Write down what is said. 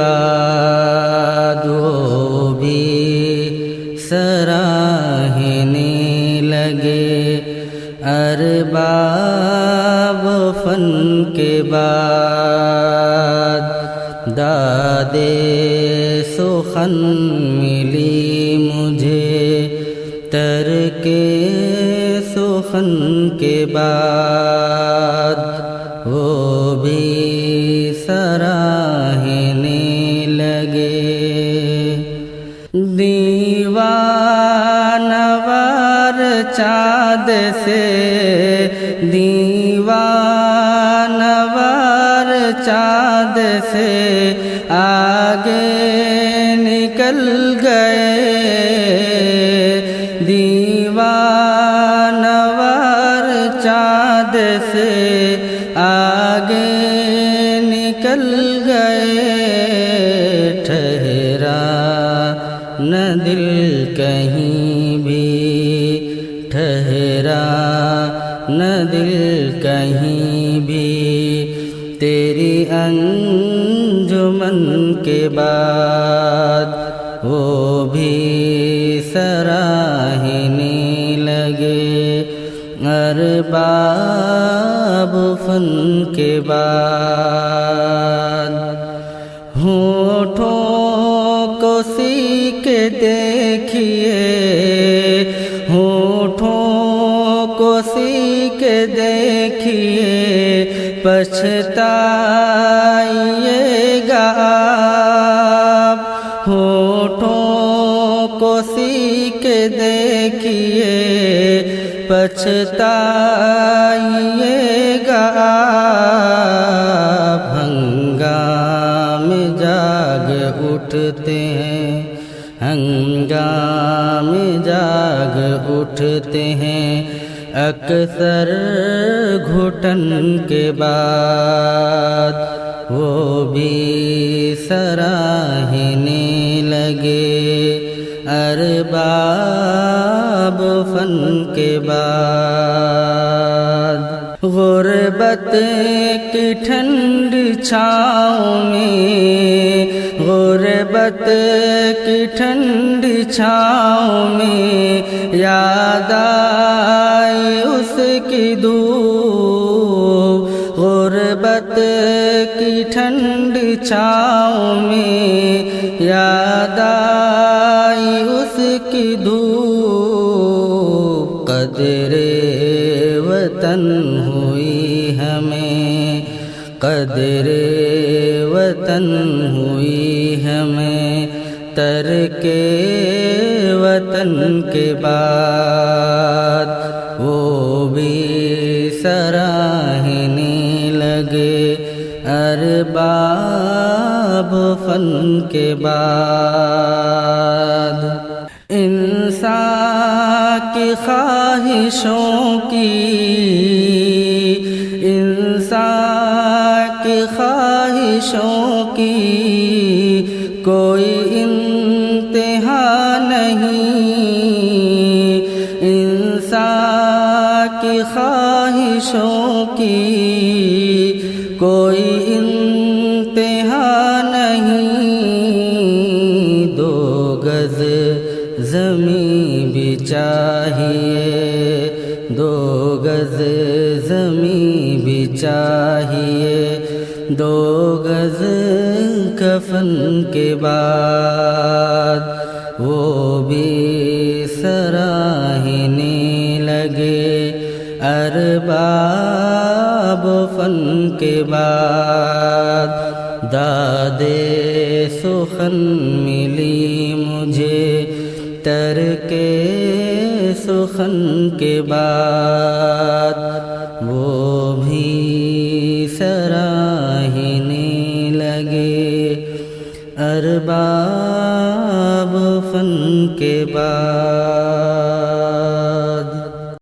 بعد وہ بھی سراہنے لگے ارباب فن کے بعد دادے سخن ملی مجھے ترکے سخن کے بعد وہ بھی سراہنے لگے دیوانہ وار چاند سے دیوانہ وار چاند سے آگے نکل گئے دیوانہ وار چاند سے آگے نکل گئے ٹھہرا نہ دل کہیں بھی ٹھہرا نہ دل کہیں بھی تیری انجمن کے بعد وہ بھی سراہنے لگے ارباب فن کے بعد ہونٹوں کو سی کے دیکھیے ہونٹوں کو سی کے دیکھیے پچھتائیے گا آپ ہونٹوں کو سی کے دیکھیے پچھتائیے گا آپ ہنگام جاگ اٹھتے ہیں ہنگام جاگ اٹھتے ہیں اکثر گھٹن کے بعد وہ بھی سراہنے لگے ارباب فن کے بعد غربت کی ٹھنڈی چھاؤں میں غربت کی ٹھنڈی چھاؤں میں یاد آئی اس کی دھوپ غربت کی ٹھنڈی چھاؤں میں یاد آئی اس کی دھوپ قدر وطن ہوئی ہمیں قدر وطن ہوئی ہمیں ترک وطن کے بعد وہ بھی سراہنے لگے ارباب فن کے بعد انسان کی خواہشوں کی انسان کی خواہشوں کی کوئی انتہا نہیں انسان کی خواہشوں کی کوئی انتہا نہیں دو گز زمین بھی چاہیے دو گز زمین بھی چاہیے دو گز کفن کے بعد وہ بھی سراہنے لگے ارباب فن کے بعد دادے سخن ملی مجھے ترکے سخن کے بعد وہ بھی سراہنے لگے ارباب فن کے